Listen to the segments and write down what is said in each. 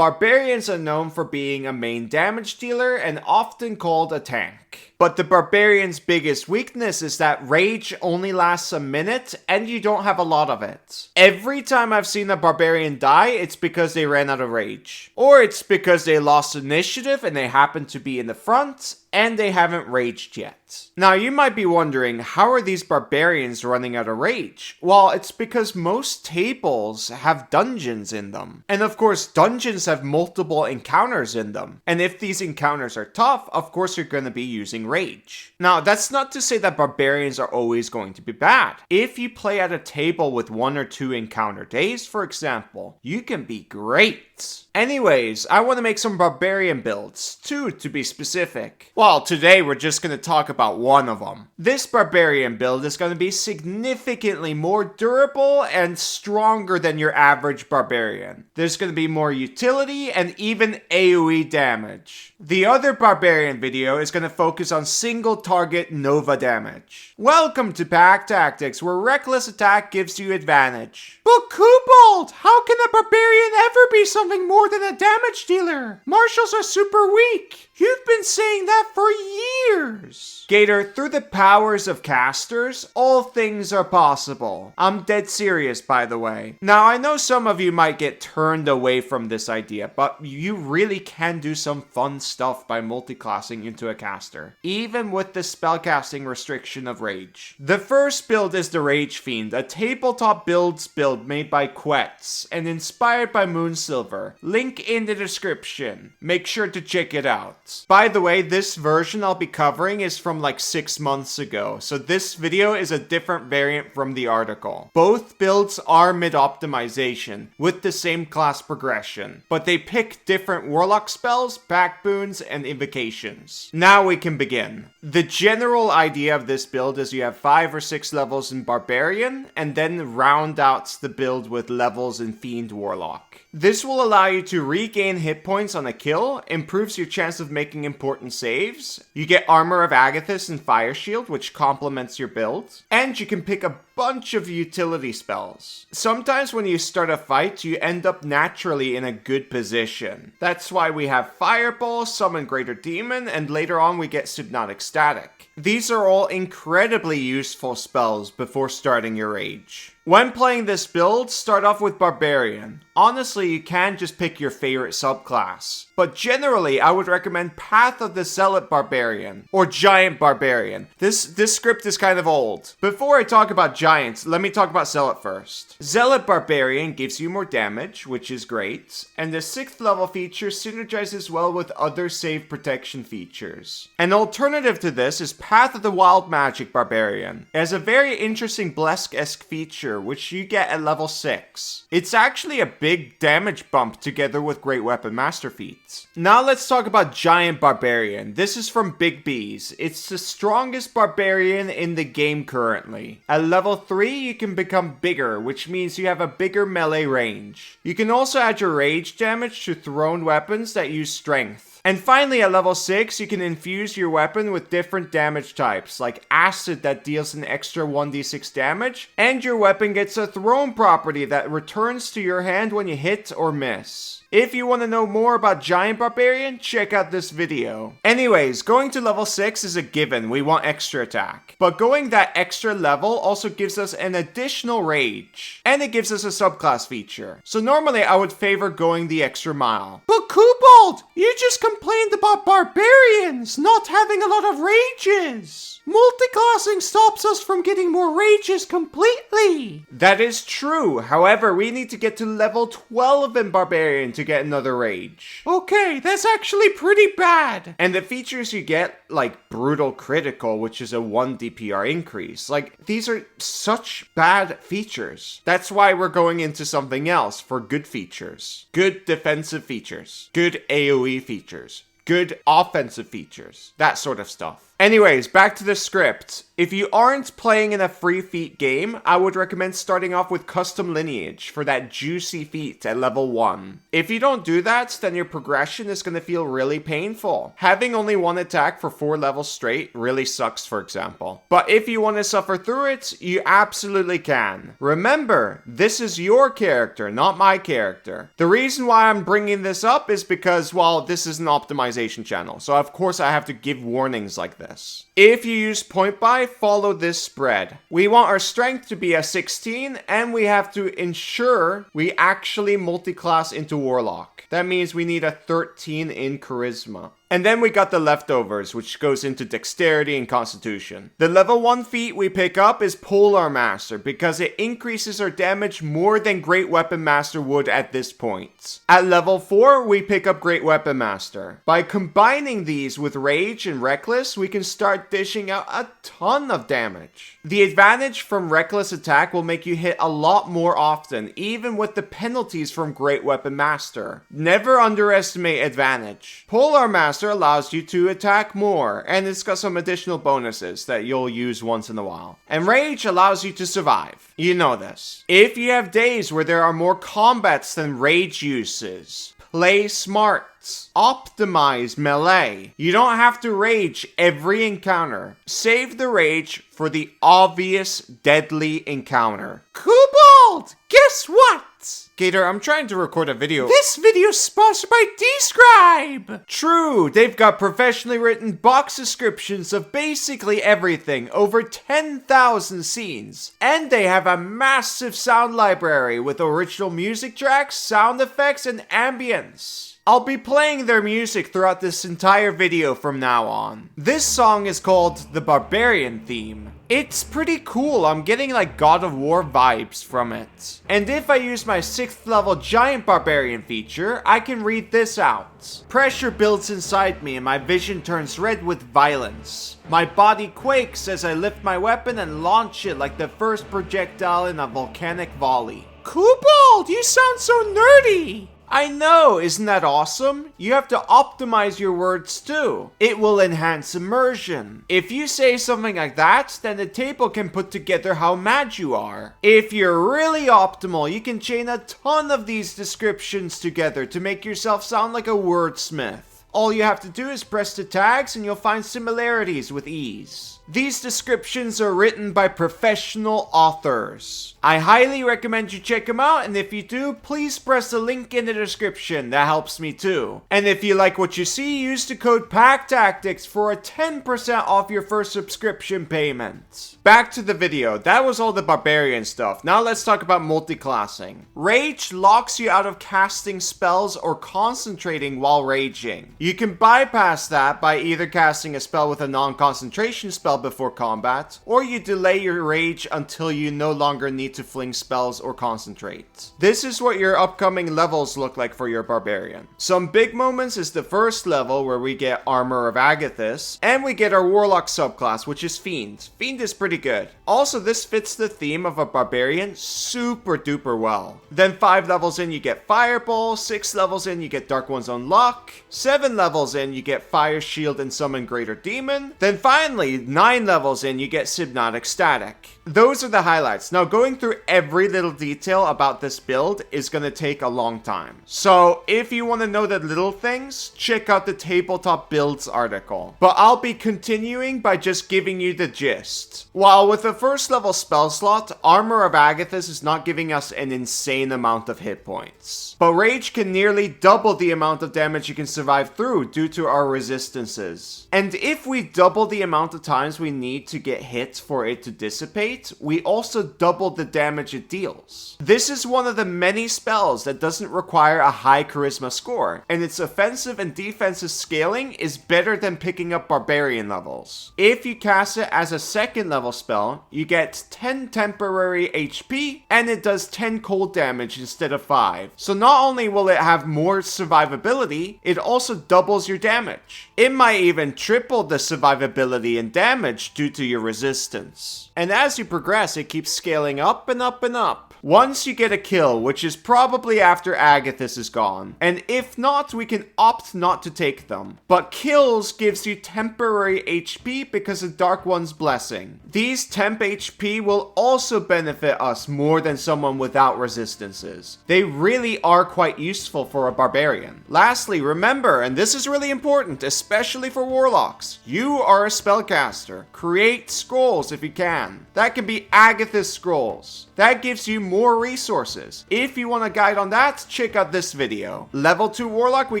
Barbarians are known for being a main damage dealer and often called a tank. But the Barbarian's biggest weakness is that rage only lasts a minute and you don't have a lot of it. Every time I've seen a Barbarian die, it's because they ran out of rage. Or it's because they lost initiative and they happen to be in the front and they haven't raged yet. Now you might be wondering, how are these Barbarians running out of rage? Well, it's because most tables have dungeons in them. And of course, dungeons have multiple encounters in them. And if these encounters are tough, of course you're going to be using rage. Now, that's not to say that Barbarians are always going to be bad. If you play at a table with 1 or 2 encounter days, for example, you can be great. Anyways, I want to make some Barbarian builds, 2 to be specific. Well, today we're just going to talk about one of them. This Barbarian build is going to be significantly more durable and stronger than your average Barbarian. There's going to be more utility and even AoE damage. The other Barbarian video is going to focus on single target Nova damage. Welcome to Pack Tactics, where reckless attack gives you advantage. But Kobold, how can a Barbarian ever be something more than a damage dealer? Martials are super weak. You've been saying that for years. Gator, through the powers of casters, all things are possible. I'm dead serious, by the way. Now, I know some of you might get turned away from this idea, but you really can do some fun stuff by multiclassing into a caster, even with the spellcasting restriction of Rage. The first build is the Rage Fiend, a tabletop builds build made by Quetz and inspired by Moonsilver. Link in the description. Make sure to check it out. By the way, this version I'll be covering is from like 6 months ago, so this video is a different variant from the article. Both builds are mid-optimization, with the same class progression, but they pick different warlock spells, back boons, and invocations. Now we can begin. The general idea of this build is you have 5 or 6 levels in Barbarian, and then round out the build with levels in Fiend Warlock. This will allow you to regain hit points on a kill, improves your chance of making important saves, you get Armor of Agathis and Fire Shield, which complements your build, and you can pick a bunch of utility spells. Sometimes when you start a fight, you end up naturally in a good position. That's why we have Fireball, Summon Greater Demon, and later on we get Hypnotic Static. These are all incredibly useful spells before starting your rage. When playing this build, start off with Barbarian. Honestly, you can just pick your favorite subclass. But generally, I would recommend Path of the Zealot Barbarian, or Giant Barbarian. This script is kind of old. Before I talk about Giants, let me talk about Zealot first. Zealot Barbarian gives you more damage, which is great, and the 6th level feature synergizes well with other save protection features. An alternative to this is Path of the Wild Magic Barbarian. It has a very interesting Blesk-esque feature, which you get at level 6. It's actually a big damage bump together with Great Weapon Master feats. Now let's talk about Giant Barbarian. This is from Big B's. It's the strongest Barbarian in the game currently. At level 3, you can become bigger, which means you have a bigger melee range. You can also add your rage damage to thrown weapons that use strength. And finally, at level 6, you can infuse your weapon with different damage types, like Acid that deals an extra 1d6 damage, and your weapon gets a thrown property that returns to your hand when you hit or miss. If you want to know more about Giant Barbarian, check out this video. Anyways, going to level 6 is a given, we want extra attack. But going that extra level also gives us an additional rage, and it gives us a subclass feature. So normally I would favor going the extra mile. But Kobold, you just complained about Barbarians not having a lot of rages. Multiclassing stops us from getting more rages completely. That is true. However, we need to get to level 12 in Barbarian to get another rage. Okay, that's actually pretty bad. And the features you get, like Brutal Critical, which is a 1 DPR increase, like these are such bad features. That's why we're going into something else for good features. Good defensive features. Good AoE features. Good offensive features. That sort of stuff. Anyways, back to the script. If you aren't playing in a free feat game, I would recommend starting off with Custom Lineage for that juicy feat at level 1. If you don't do that, then your progression is going to feel really painful. Having only one attack for 4 levels straight really sucks, for example. But if you want to suffer through it, you absolutely can. Remember, this is your character, not my character. The reason why I'm bringing this up is because, well, this is an optimization channel, so of course I have to give warnings like this. If you use point buy, follow this spread. We want our strength to be a 16, and we have to ensure we actually multi-class into Warlock. That means we need a 13 in Charisma. And then we got the leftovers, which goes into Dexterity and Constitution. The level 1 feat we pick up is Polar Master, because it increases our damage more than Great Weapon Master would at this point. At level 4, we pick up Great Weapon Master. By combining these with Rage and Reckless, we can start dishing out a ton of damage. The advantage from Reckless attack will make you hit a lot more often, even with the penalties from Great Weapon Master. Never underestimate advantage. Polar Master allows you to attack more, and it's got some additional bonuses that you'll use once in a while. And Rage allows you to survive. You know this. If you have days where there are more combats than Rage uses, play smart. Optimize melee. You don't have to rage every encounter. Save the rage for the obvious deadly encounter. Kobold! Guess what? Gator, I'm trying to record a video. This video's sponsored by Describe! True, they've got professionally written box descriptions of basically everything, over 10,000 scenes. And they have a massive sound library with original music tracks, sound effects, and ambience. I'll be playing their music throughout this entire video from now on. This song is called the Barbarian theme. It's pretty cool, I'm getting like God of War vibes from it. And if I use my 6th level Giant Barbarian feature, I can read this out. Pressure builds inside me and my vision turns red with violence. My body quakes as I lift my weapon and launch it like the first projectile in a volcanic volley. Kobold, you sound so nerdy! I know, isn't that awesome? You have to optimize your words too. It will enhance immersion. If you say something like that, then the table can put together how mad you are. If you're really optimal, you can chain a ton of these descriptions together to make yourself sound like a wordsmith. All you have to do is press the tags and you'll find similarities with ease. These descriptions are written by professional authors. I highly recommend you check them out, and if you do, please press the link in the description. That helps me too. And if you like what you see, use the code PACKTACTICS for a 10% off your first subscription payment. Back to the video. That was all the Barbarian stuff. Now let's talk about multiclassing. Rage locks you out of casting spells or concentrating while raging. You can bypass that by either casting a spell with a non-concentration spell before combat, or you delay your rage until you no longer need to fling spells or concentrate. This is what your upcoming levels look like for your Barbarian. Some big moments is the first level where we get Armor of Agathis, and we get our Warlock subclass, which is Fiend. Fiend is pretty good. Also, this fits the theme of a Barbarian super duper well. Then 5 levels in you get Fireball, 6 levels in you get Dark One's Unlock, 7 levels in you get Fire Shield and Summon Greater Demon, then finally 9 levels in you get Hypnotic Static. Those are the highlights. Now going through every little detail about this build is going to take a long time. So if you want to know the little things, check out the tabletop builds article. But I'll be continuing by just giving you the gist. While with the first level spell slot, Armor of Agathis is not giving us an insane amount of hit points. But Rage can nearly double the amount of damage you can survive through due to our resistances. And if we double the amount of times we need to get hit for it to dissipate, we also double the damage it deals. This is one of the many spells that doesn't require a high charisma score, and its offensive and defensive scaling is better than picking up Barbarian levels. If you cast it as a 2nd level spell, you get 10 temporary HP, and it does 10 cold damage instead of 5. So not only will it have more survivability, it also doubles your damage. It might even triple the survivability and damage damage due to your resistance. And as you progress, it keeps scaling up and up and up. Once you get a kill, which is probably after Agathis is gone, and if not, we can opt not to take them. But kills gives you temporary HP because of Dark One's blessing. These temp HP will also benefit us more than someone without resistances. They really are quite useful for a barbarian. Lastly, remember, and this is really important, especially for warlocks, you are a spellcaster. Create scrolls if you can. That can be Agathis scrolls. That gives you more resources. If you want a guide on that, check out this video. Level 2 Warlock, we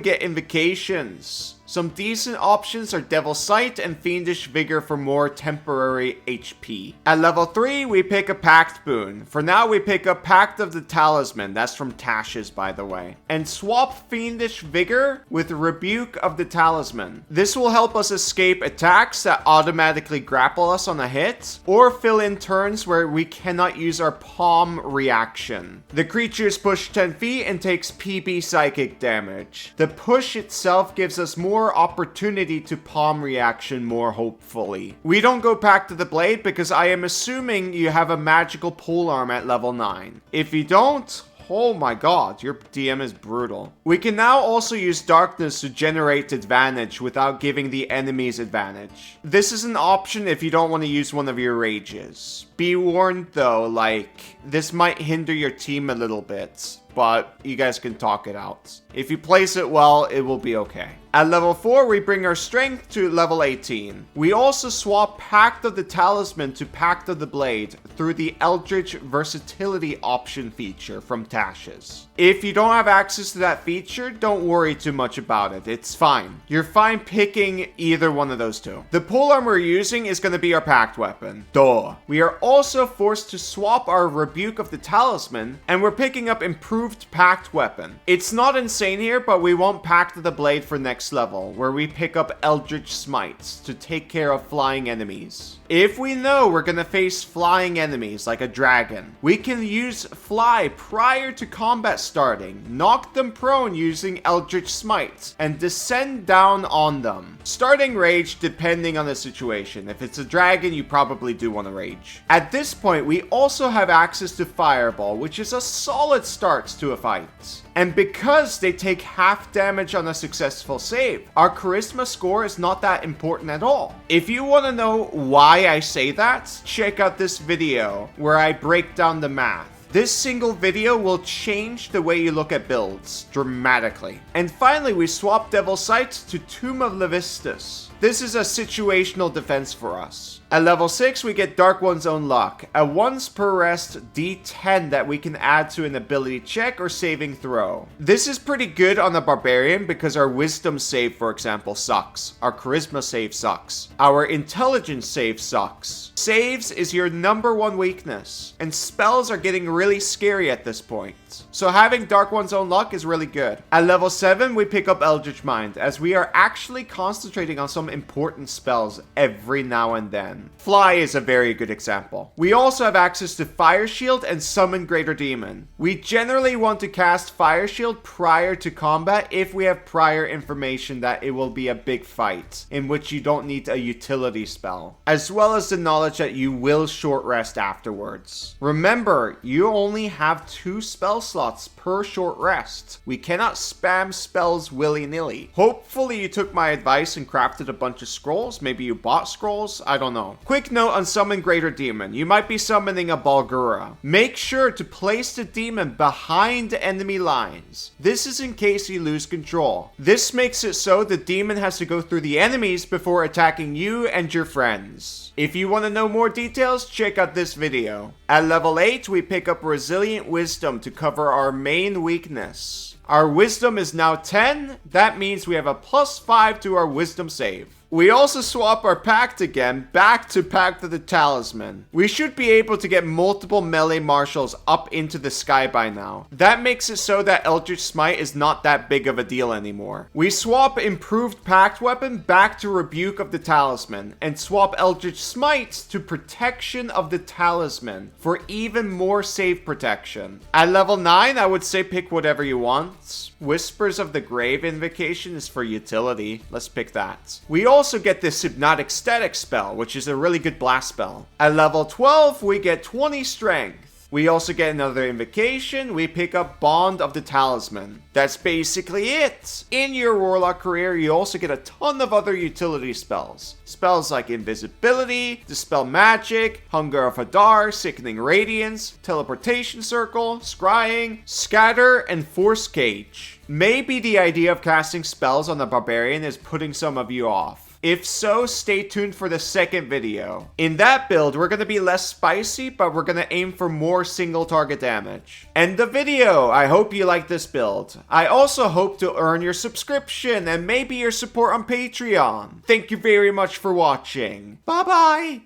get invocations. Some decent options are Devil's Sight and Fiendish Vigor for more temporary HP. At level 3, we pick a Pact Boon. For now, we pick up Pact of the Talisman, that's from Tashes by the way, and swap Fiendish Vigor with Rebuke of the Talisman. This will help us escape attacks that automatically grapple us on a hit, or fill in turns where we cannot use our Palm reaction. The creature is pushed 10 feet and takes PB psychic damage. The push itself gives us more opportunity to palm reaction more hopefully. We don't go Pact of the Blade because I am assuming you have a magical polearm at level 9. If you don't, oh my god, your DM is brutal. We can now also use Darkness to generate advantage without giving the enemies advantage. This is an option if you don't want to use one of your rages. Be warned though, like, this might hinder your team a little bit, but you guys can talk it out. If you place it well, it will be okay. At level 4, we bring our strength to level 18. We also swap Pact of the Talisman to Pact of the Blade through the Eldritch Versatility option feature from Tashes. If you don't have access to that feature, don't worry too much about it. It's fine. You're fine picking either one of those two. The polearm we're using is going to be our Pact weapon. Duh. We are also forced to swap our Rebuke of the Talisman, and we're picking up Improved Pact weapon. It's not insane here, but we want Pact of the Blade for next level, where we pick up Eldritch Smites to take care of flying enemies. If we know we're gonna face flying enemies like a dragon, we can use Fly prior to combat starting, knock them prone using Eldritch Smite, and descend down on them. Starting rage depending on the situation. If it's a dragon, you probably do want to rage. At this point, we also have access to Fireball, which is a solid start to a fight. And because they take half damage on a successful save, our charisma score is not that important at all. If you want to know why I say that, check out this video where I break down the math. This single video will change the way you look at builds dramatically. And finally, we swap Devil's Sight to Tomb of Levistus. This is a situational defense for us. At level 6, we get Dark One's Own Luck, a once per rest D10 that we can add to an ability check or saving throw. This is pretty good on a Barbarian because our Wisdom save, for example, sucks. Our Charisma save sucks. Our Intelligence save sucks. Saves is your #1 weakness, and spells are getting really scary at this point. So having Dark One's Own Luck is really good. At level 7, we pick up Eldritch Mind, as we are actually concentrating on some important spells every now and then. Fly is a very good example. We also have access to Fire Shield and Summon Greater Demon. We generally want to cast Fire Shield prior to combat if we have prior information that it will be a big fight, in which you don't need a utility spell, as well as the knowledge that you will short rest afterwards. Remember, you only have 2 spell slots per short rest. We cannot spam spells willy-nilly. Hopefully you took my advice and crafted a bunch of scrolls. Maybe you bought scrolls, I don't know. Quick note on Summon Greater Demon. You might be summoning a Balgura. Make sure to place the demon behind enemy lines. This is in case you lose control. This makes it so the demon has to go through the enemies before attacking you and your friends. If you want to know more details, check out this video. At level 8, we pick up Resilient Wisdom to cover our main weakness. Our Wisdom is now 10. That means we have a +5 to our Wisdom save. We also swap our Pact again back to Pact of the Talisman. We should be able to get multiple melee marshals up into the sky by now. That makes it so that Eldritch Smite is not that big of a deal anymore. We swap Improved Pact Weapon back to Rebuke of the Talisman, and swap Eldritch Smite to Protection of the Talisman for even more save protection. At level 9, I would say pick whatever you want. Whispers of the Grave Invocation is for utility. Let's pick that. We also also get this Hypnotic Static spell, which is a really good blast spell. At level 12, we get 20 strength. We also get another invocation. We pick up Bond of the Talisman. That's basically it. In your Warlock career, you also get a ton of other utility spells. Spells like Invisibility, Dispel Magic, Hunger of Hadar, Sickening Radiance, Teleportation Circle, Scrying, Scatter, and Force Cage. Maybe the idea of casting spells on the Barbarian is putting some of you off. If so, stay tuned for the second video. In that build, we're going to be less spicy, but we're going to aim for more single target damage. End the video. I hope you like this build. I also hope to earn your subscription and maybe your support on Patreon. Thank you very much for watching. Bye bye.